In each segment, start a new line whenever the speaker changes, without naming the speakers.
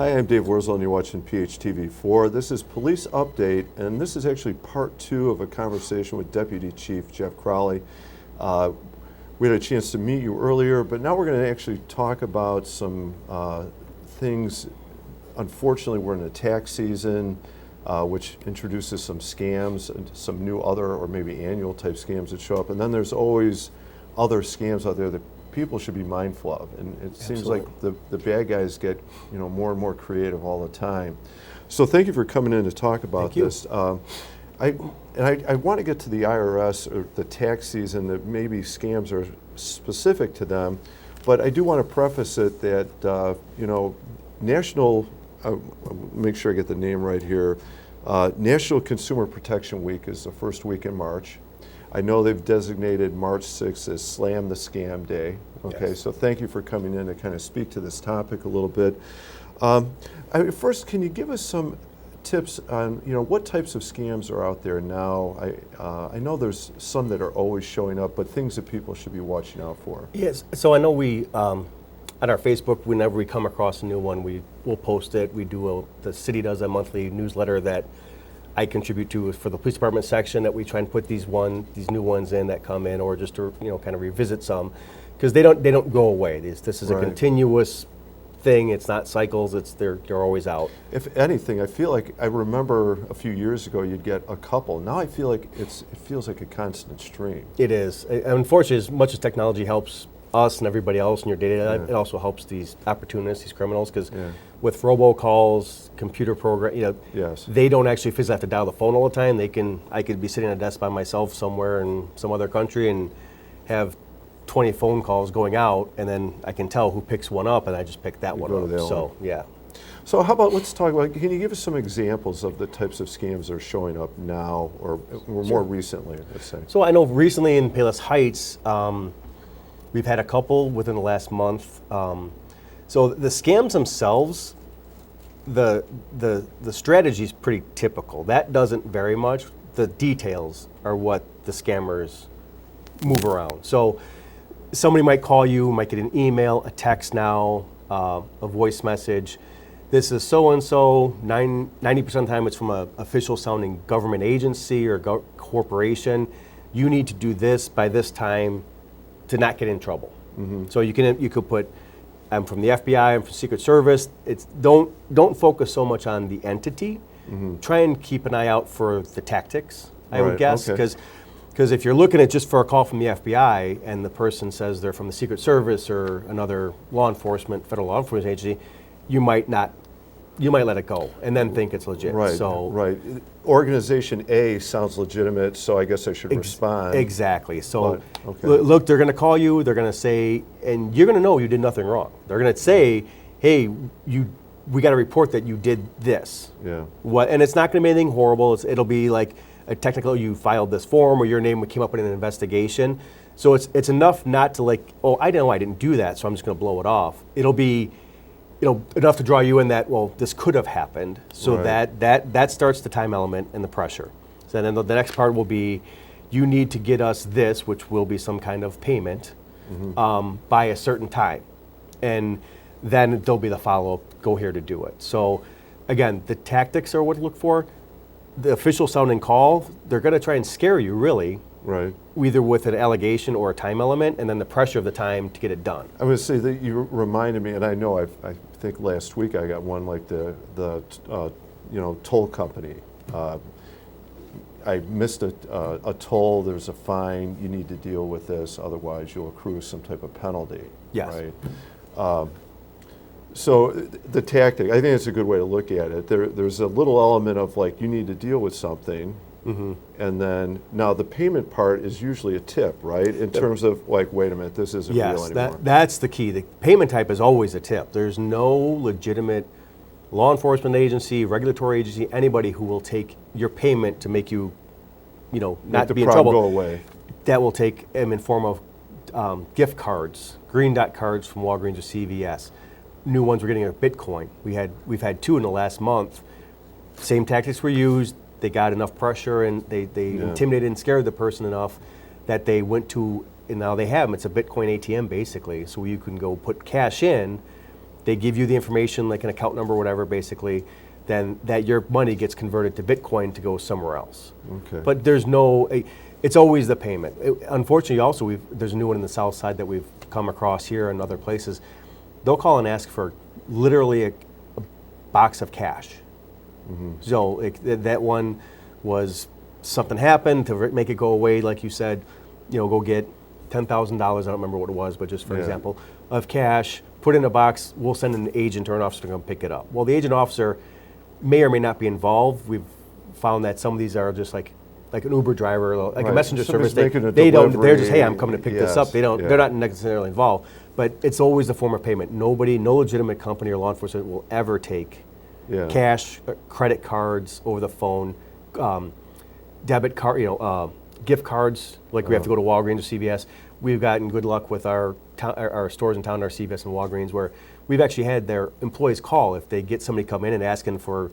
Hi, I'm Dave Wurzel, and you're watching PHTV4. This is Police Update, and this is actually part 2 of a conversation with Deputy Chief Jeff Crowley. We had a chance to meet you earlier, but now we're going to actually talk about some things. Unfortunately, we're in a tax season, which introduces some scams and some new other or maybe annual type scams that show up. And then there's always other scams out there that people should be mindful of, and it seems like the bad guys get more and more creative all the time. So thank you for coming in to talk about this. I want to get to the IRS or the tax season, that maybe scams are specific to them, but I do want to preface it that National, make sure I get the name right here, National Consumer Protection Week is the first week in March. I know they've designated March 6th as Slam the Scam Day. Okay, yes. So thank you for coming in to kind of speak to this topic a little bit. First, can you give us some tips on what types of scams are out there now? I know there's some that are always showing up, but things that people should be watching out for.
Yes. So I know we on our Facebook, whenever we come across a new one, we'll post it. The city does a monthly newsletter that I contribute to for the police department section, that we try and put these new ones in that come in, or just to kind of revisit some, because they don't go away. This is a continuous thing. It's not cycles. They're always out. If
anything, I feel like I remember a few years ago you'd get a couple. Now I feel like it feels like a constant stream.
It is. Unfortunately, as much as technology helps us and everybody else in your day-to-day life, it also helps these opportunists, these criminals, because with robocalls, computer program, they don't actually physically have to dial the phone all the time. I could be sitting at a desk by myself somewhere in some other country and have 20 phone calls going out, and then I can tell who picks one up, and I just pick that one up. So
So how about, let's talk about, can you give us some examples of the types of scams that are showing up now, or more recently, let's say?
So I know recently in Palos Heights, we've had a couple within the last month. So the scams themselves, the strategy is pretty typical. That doesn't vary much. The details are what the scammers move around. So somebody might call you, might get an email, a text now, a voice message. This is so-and-so. 90% of the time it's from an official sounding government agency or corporation. You need to do this by this time to not get in trouble. So you could put, I'm from the FBI, I'm from Secret Service. Don't focus so much on the entity. Try and keep an eye out for the tactics, I would guess, because if you're looking at just for a call from the FBI and the person says they're from the Secret Service or another federal law enforcement agency, you might let it go and then think it's legit.
Organization A sounds legitimate, so I guess I should respond.
Exactly. So look, they're going to call you, they're going to say, and you're going to know you did nothing wrong. They're going to say, hey, we got to report that you did this. And it's not going to be anything horrible. It'll be like a technical, you filed this form, or your name came up in an investigation. So it's enough not to like, oh, I know I didn't do that, so I'm just going to blow it off. It'll be enough to draw you in that, well, this could have happened. So that starts the time element and the pressure. So then the next part will be, you need to get us this, which will be some kind of payment, by a certain time. And then there'll be the follow-up, go here to do it. So again, the tactics are what to look for. The official sounding call, they're going to try and scare you, really. Either with an allegation or a time element, and then the pressure of the time to get it done.
I would say that you reminded me, and I know I think last week I got one like the toll company. I missed a toll. There's a fine. You need to deal with this, otherwise you'll accrue some type of penalty. So the tactic, I think it's a good way to look at it. There's a little element of like, you need to deal with something. And then now the payment part is usually a tip, right? In terms of like, wait a minute, this isn't real anymore.
That's the key. The payment type is always a tip. There's no legitimate law enforcement agency, regulatory agency, anybody who will take your payment to make you, not be in trouble.
Go away.
That will take them in form of gift cards, green dot cards from Walgreens or CVS. New ones we're getting are Bitcoin. We've had 2 in the last month. Same tactics were used. They got enough pressure and they intimidated and scared the person enough that they went to, and now they have them. It's a Bitcoin ATM basically, so you can go put cash in, they give you the information, like an account number or whatever, basically, then that your money gets converted to Bitcoin to go somewhere else.
Okay.
But there's no, it's always the payment. Unfortunately, also, there's a new one in the south side that we've come across here and other places. They'll call and ask for literally a box of cash. So that one was something happened to make it go away, like you said, go get $10,000, I don't remember what it was, but just for example, of cash, put in a box, we'll send an agent or an officer to come pick it up. Well, the agent officer may or may not be involved. We've found that some of these are just like an Uber driver, like a messenger service. They don't, they're just, hey, I'm coming to pick this up. They're not necessarily involved, but it's always the form of payment. No legitimate company or law enforcement will ever take cash, credit cards over the phone, debit card, gift cards, like we have to go to Walgreens or CVS. We've gotten good luck with our stores in town, our CVS and Walgreens, where we've actually had their employees call if they get somebody come in and asking for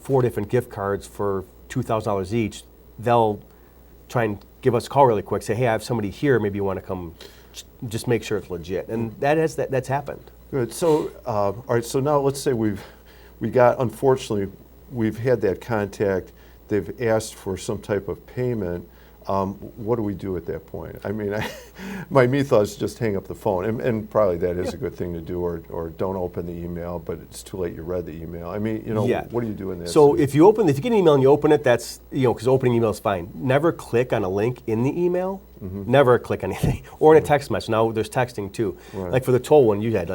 4 different gift cards for $2,000 each. They'll try and give us a call really quick, say, hey, I have somebody here, maybe you want to come, just make sure it's legit. And that's happened.
Good. So, all right, so now let's say unfortunately, we've had that contact, they've asked for some type of payment. What do we do at that point? I mean, my thought is just hang up the phone, and probably that is a good thing to do, or don't open the email, but it's too late, you read the email. I mean, what do you do in that?
So if you get an email and you open it, that's, because opening email is fine. Never click on a link in the email, never click anything, or in a text message. Now there's texting too. Right. Like for the toll one you had,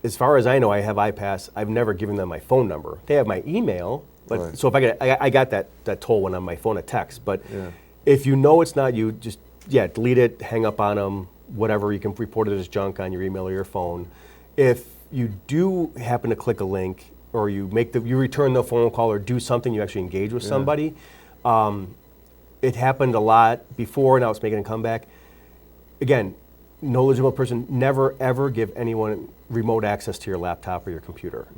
as far as I know, I have iPass, I've never given them my phone number. They have my email, but so if I got that toll one on my phone, a text, but if you know it's not you, just, delete it, hang up on them, whatever. You can report it as junk on your email or your phone. If you do happen to click a link, or you return the phone call or do something, you actually engage with somebody. It happened a lot before, now it's making a comeback. Again, no legitimate person, never ever give anyone remote access to your laptop or your computer.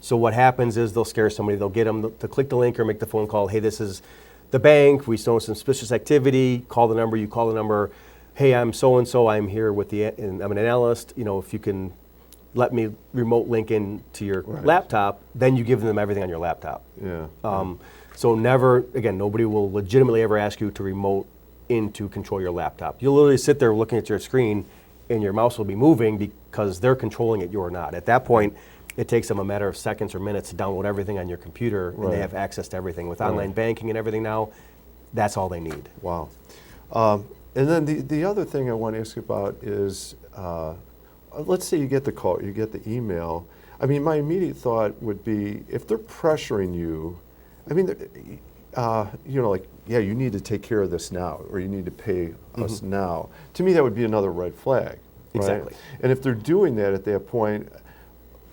So what happens is they'll scare somebody, they'll get them to click the link or make the phone call, hey, this is the bank, we saw some suspicious activity, call the number, you call the number, hey, I'm so-and-so, I'm here and I'm an analyst, if you can let me remote link into your laptop, then you give them everything on your laptop. So never, again, nobody will legitimately ever ask you to remote in to control your laptop. You'll literally sit there looking at your screen and your mouse will be moving because they're controlling it, you're not. At that point, it takes them a matter of seconds or minutes to download everything on your computer, and they have access to everything. With online banking and everything now, that's all they need.
Wow. And then the other thing I want to ask about is, let's say you get the call, you get the email. I mean, my immediate thought would be, if they're pressuring you, I mean, you need to take care of this now, or you need to pay us now. To me, that would be another red flag. Right?
Exactly.
And if they're doing that at that point,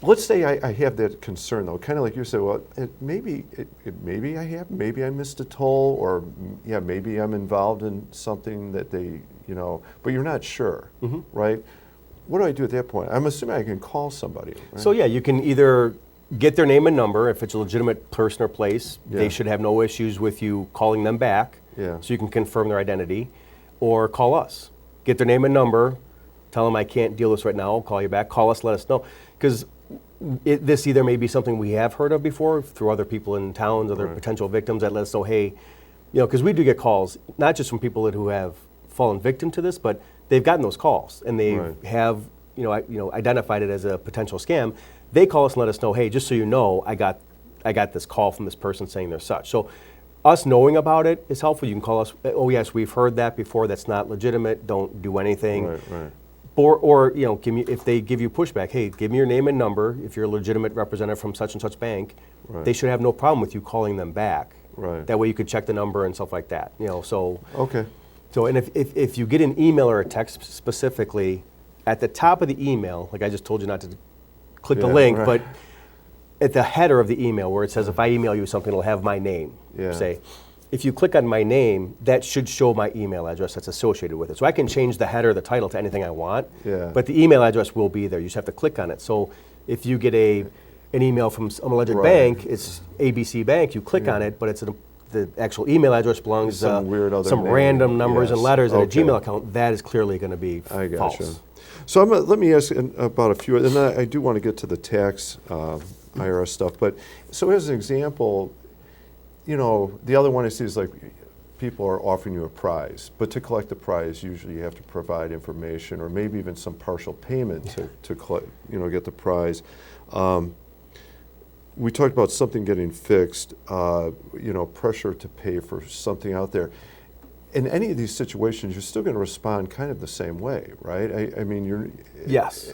let's say I have that concern, though, kind of like you said, well, maybe I missed a toll, or maybe I'm involved in something that they, but you're not sure, right? What do I do at that point? I'm assuming I can call somebody. Right?
So you can either get their name and number. If it's a legitimate person or place, they should have no issues with you calling them back, so you can confirm their identity, or call us. Get their name and number, tell them I can't deal with this right now, I'll call you back, call us, let us know. Because this either may be something we have heard of before through other people in towns, other potential victims that let us know, hey, because we do get calls, not just from people who have fallen victim to this, but they've gotten those calls and they have, identified it as a potential scam. They call us and let us know, hey, just so you know, I got this call from this person saying they're such. So us knowing about it is helpful. You can call us, oh yes, we've heard that before, that's not legitimate, don't do anything.
Right.
Or if they give you pushback, hey, give me your name and number. If you're a legitimate representative from such and such bank, they should have no problem with you calling them back.
Right.
That way you could check the number and stuff like that.
Okay.
So and if you get an email or a text specifically, at the top of the email, like I just told you not to click the link, but at the header of the email where it says if I email you something, it'll have my name. Say, if you click on my name, that should show my email address that's associated with it. So I can change the header, the title to anything I want, but the email address will be there. You just have to click on it. So if you get an email from some alleged bank, it's ABC Bank, you click on it, but it's the actual email address belongs to some random numbers and letters in a Gmail account. That is clearly going to be false.
So let me ask about a few, and then I do want to get to the tax IRS stuff. But so as an example, the other one I see is like people are offering you a prize, but to collect the prize, usually you have to provide information or maybe even some partial payment to collect, get the prize. We talked about something getting fixed, pressure to pay for something out there. In any of these situations, you're still going to respond kind of the same way, right? I mean,
Yes.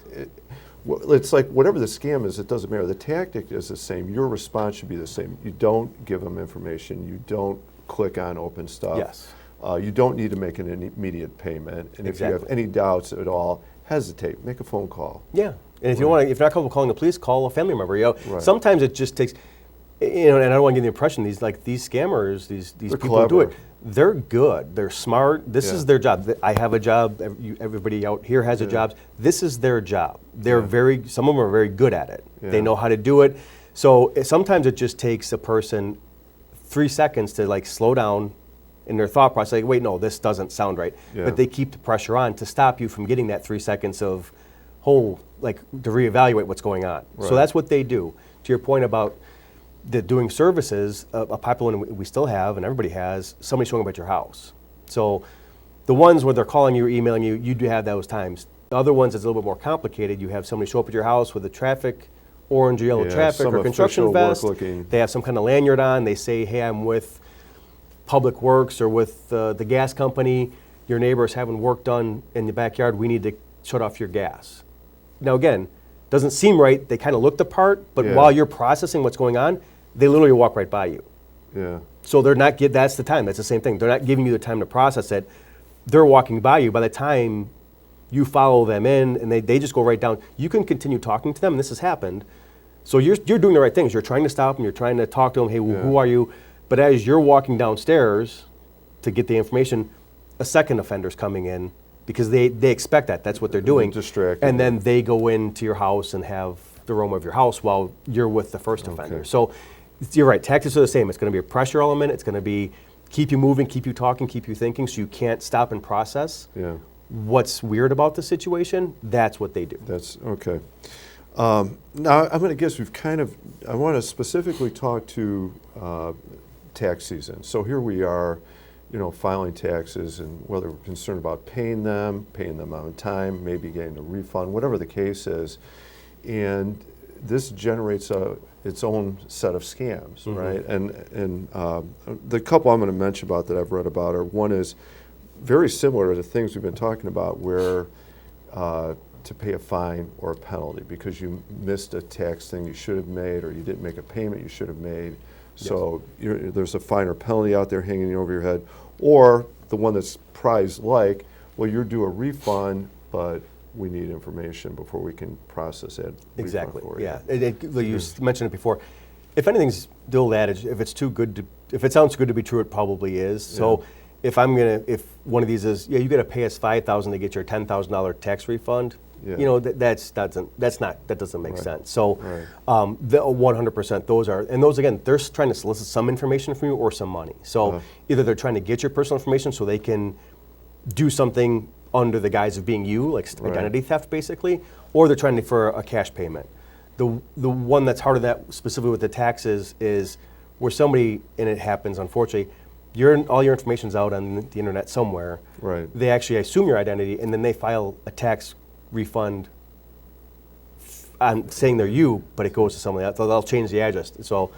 It's like whatever the scam is, it doesn't matter. The tactic is the same. Your response should be the same. You don't give them information. You don't click on open stuff.
Yes.
You don't need to make an immediate payment. And if you have any doubts at all, hesitate. Make a phone call.
Yeah. And if you want to, if you're not comfortable calling the police, call a family member.
Right.
Sometimes it just takes, and I don't want to give the impression these scammers, these people who do it. They're good. They're smart. This is their job. I have a job. Everybody out here has a job. This is their job. They're some of them are very good at it. They know how to do it. So sometimes it just takes a person 3 seconds to like slow down in their thought process. Like, wait, no, this doesn't sound right. But they keep the pressure on to stop you from getting that 3 seconds of to reevaluate what's going on. So that's what they do. To your point about doing services, a popular one we still have, and everybody has, somebody showing up at your house. So the ones where they're calling you or emailing you, you do have those times. The other ones is a little bit more complicated. You have somebody show up at your house with a traffic, orange or yellow traffic or construction vest. They have some kind of lanyard on. They say, hey, I'm with Public Works or with the gas company. Your neighbor's having work done in the backyard. We need to shut off your gas. Now again, doesn't seem right. They kind of look the part, but while you're processing what's going on, they literally walk right by you.
Yeah.
So they're not that's the time. That's the same thing. They're not giving you the time to process it. They're walking by you. By the time you follow them in, and they just go right down. You can continue talking to them, and this has happened. So you're doing the right things. You're trying to stop them. You're trying to talk to them. Hey, who are you? But as you're walking downstairs to get the information, a second offender's coming in because they expect that. That's what they're doing.
Distracted.
And then they go into your house and have the roam of your house while you're with the first offender. So you're right. Tactics are the same. It's going to be a pressure element. It's going to be keep you moving, keep you talking, keep you thinking, so you can't stop and process.
Yeah.
What's weird about the situation? That's what they do.
That's okay. Now I'm going to guess I want to specifically talk to tax season. So here we are, filing taxes, and whether we're concerned about paying them on time, maybe getting a refund, whatever the case is, and this generates its own set of scams, right? And the couple I'm going to mention about that I've read about one is very similar to the things we've been talking about, where to pay a fine or a penalty because you missed a tax thing you should have made, or you didn't make a payment you should have made. So there's a fine or penalty out there hanging over your head. Or the one that's prize-like, well, you're due a refund, but we need information before we can process that.
Exactly.
For you.
Yeah. You mentioned it before. If anything's the old adage, if it sounds good to be true, it probably is. So if one of these is, you got to pay us $5,000 to get your $10,000 tax refund. That doesn't make sense. So the 100% those again, they're trying to solicit some information from you or some money. So either they're trying to get your personal information so they can do something under the guise of being you, like identity theft basically, or they're trying for a cash payment. The one that's harder, that specifically with the taxes, is where somebody, and it happens unfortunately, all your information's out on the internet somewhere.
Right.
They actually assume your identity, and then they file a tax refund saying they're you, but it goes to somebody else. They'll change the address. So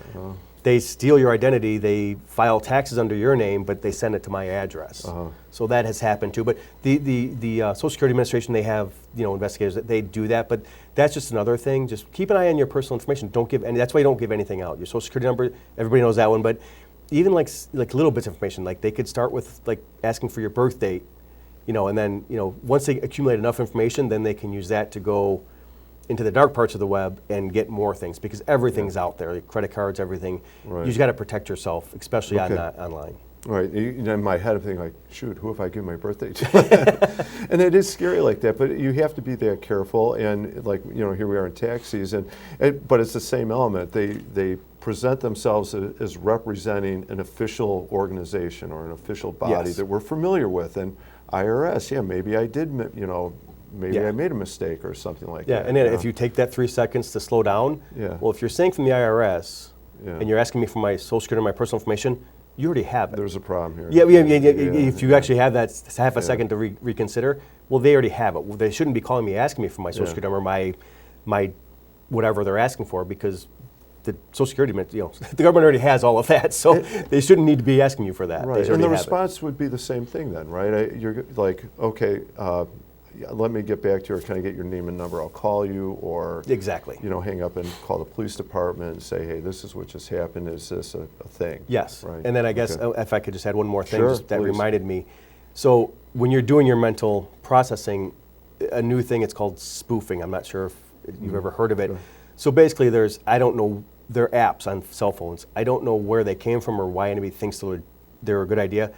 they steal your identity, they file taxes under your name, but they send it to my address. So that has happened too. But the Social Security Administration, they have investigators that they do that, but that's just another thing. Just keep an eye on your personal information. Don't give any. That's why you don't give anything out. Your Social Security number, everybody knows that one. But even like little bits of information, like they could start with like asking for your birth date. And then, once they accumulate enough information, then they can use that to go into the dark parts of the web and get more things, because everything's out there, like credit cards, everything. You just got to protect yourself, especially online.
Right. In my head, I'm thinking like, shoot, who if I give my birthday to? And it is scary like that, but you have to be that careful. And like, here we are in tax season, but it's the same element. They present themselves as representing an official organization or an official body that we're familiar with. And IRS, maybe I did, maybe I made a mistake or something like that.
Yeah, and then if you take that 3 seconds to slow down, well, if you're saying from the IRS and you're asking me for my social security and my personal information, you already have it.
There's a problem here.
If you actually have that half a second to reconsider, well, they already have it. Well, they shouldn't be calling me asking me for my social security number, my whatever they're asking for, because the Social Security, the government already has all of that, so they shouldn't need to be asking you for that.
Right, and the response would be the same thing then, right? You're like, okay, let me get back to you, or can I get your name and number? I'll call you, or
exactly.
Hang up and call the police department and say, hey, this is what just happened. Is this a thing?
Yes,
right.
And then I guess if I could just add one more thing,
Sure,
that
please.
reminded me. So when you're doing your mental processing, a new thing, it's called spoofing. I'm not sure if you've ever heard of it.
Sure.
So basically, there are apps on cell phones. I don't know where they came from or why anybody thinks they're a good idea.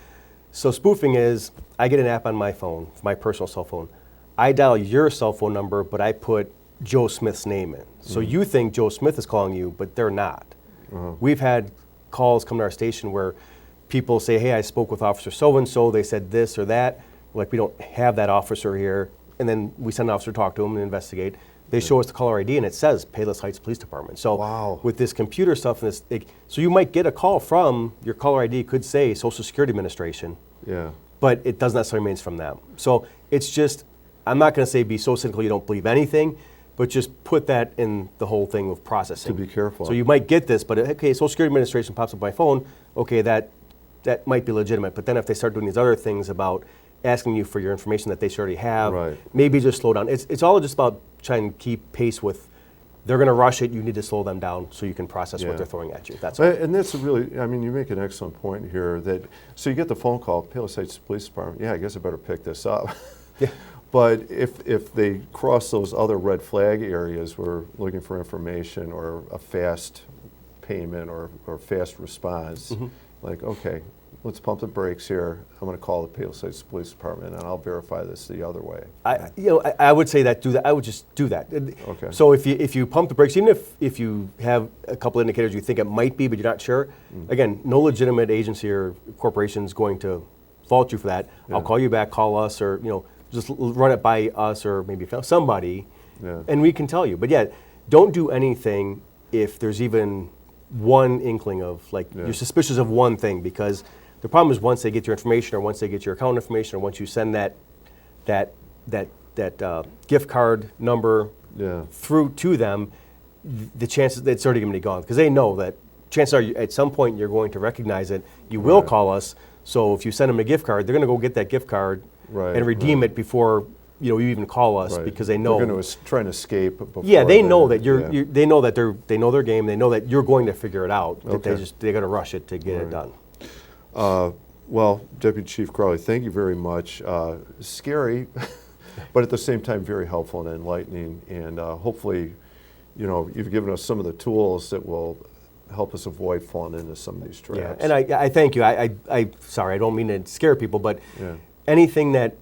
So spoofing is, I get an app on my phone, my personal cell phone. I dial your cell phone number, but I put Joe Smith's name in. So you think Joe Smith is calling you, but they're not. We've had calls come to our station where people say, hey, I spoke with Officer so-and-so, they said this or that. Like, we don't have that officer here. And then we send an officer to talk to him and investigate. They show us the caller ID and it says Payless Heights Police Department. So with this computer stuff, so you might get a call from your caller ID, could say Social Security Administration, but it doesn't necessarily mean it's from them. So it's just, I'm not going to say be so cynical you don't believe anything, but just put that in the whole thing of processing.
To be careful.
So you might get this, but okay, Social Security Administration pops up on my phone, okay, that might be legitimate. But then if they start doing these other things about asking you for your information that they should already have, maybe just slow down. It's all just about trying to keep pace with, they're going to rush it, you need to slow them down so you can process what they're throwing at you. That's all.
And that's you make an excellent point here. So you get the phone call, Payless Heights Police Department, I guess I better pick this up. But if they cross those other red flag areas, we're looking for information or a fast payment or fast response, like, okay, let's pump the brakes here. I'm going to call the Payless Heights Police Department and I'll verify this the other way.
I would say that, I would just do that.
Okay.
So if you pump the brakes, even if you have a couple indicators you think it might be, but you're not sure, again, no legitimate agency or corporation is going to fault you for that. I'll call you back, call us, or just run it by us or maybe somebody, and we can tell you. But don't do anything if there's even one inkling of, you're suspicious of one thing, because the problem is once they get your information or once they get your account information or once you send that gift card number through to them, the chances that it's already going to be gone, because they know that chances are at some point you're going to recognize it. You will call us. So if you send them a gift card, they're going to go get that gift card and redeem it before you even call us, because they know
they're going to try and escape before.
Yeah, they know that they know that they know their game. They know that you're going to figure it out. That they're going to rush it to get it done.
Well, Deputy Chief Crowley, thank you very much. Scary, but at the same time very helpful and enlightening. And hopefully, you've given us some of the tools that will help us avoid falling into some of these traps.
Yeah, and I thank you. Sorry, I don't mean to scare people, but anything that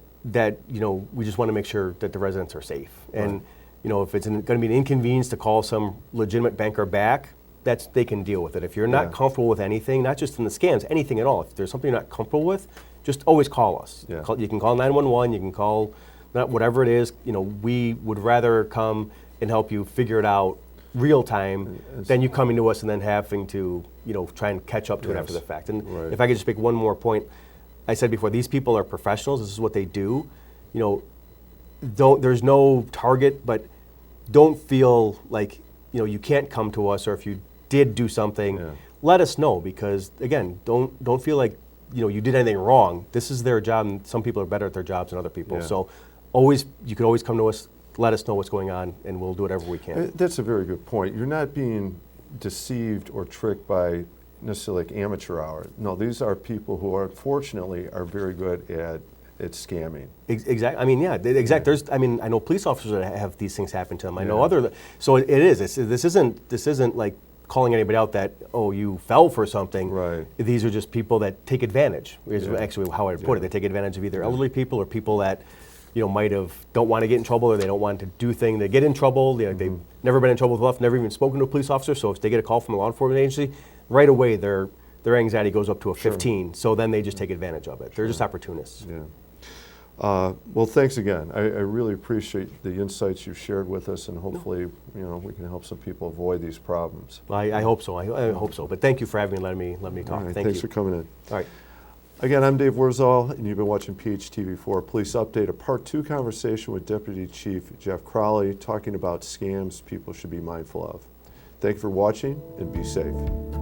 we just want to make sure that the residents are safe. And if it's going to be an inconvenience to call some legitimate banker back, they can deal with it. If you're not comfortable with anything, not just in the scams, anything at all, if there's something you're not comfortable with, just always call us. You can call 911, you can call whatever it is. We would rather come and help you figure it out real time than you coming to us and then having to try and catch up to it after the fact. And if I could just make one more point, I said before, these people are professionals. This is what they do. There's no target, but don't feel like you can't come to us, or if you did do something, let us know, because again, don't feel like you did anything wrong. This is their job, and some people are better at their jobs than other people. So you can always come to us, let us know what's going on, and we'll do whatever we can.
That's a very good point. You're not being deceived or tricked by necessarily like amateur hour. No, these are people who unfortunately are very good at scamming.
Exactly. I mean, exactly. I know police officers that have these things happen to them. I know so it is. This isn't like calling anybody out that, you fell for something. Right. These are just people that take advantage, is actually how I would put it. They take advantage of either elderly people or people that don't want to get in trouble, or they don't want to do things that get in trouble. They've never been in trouble with never even spoken to a police officer. So if they get a call from a law enforcement agency, right away their anxiety goes up to a 15. So then they just take advantage of it. They're just opportunists.
Well, thanks again. I really appreciate the insights you shared with us, and hopefully, we can help some people avoid these problems.
I hope so. I hope so. But thank you for having me. Let me talk.
All right,
Thank
thanks
you.
for coming in.
All right.
Again, I'm Dave Wurzall, and you've been watching PHTV4 Police Update, a Part 2 conversation with Deputy Chief Jeff Crowley, talking about scams people should be mindful of. Thank you for watching, and be safe.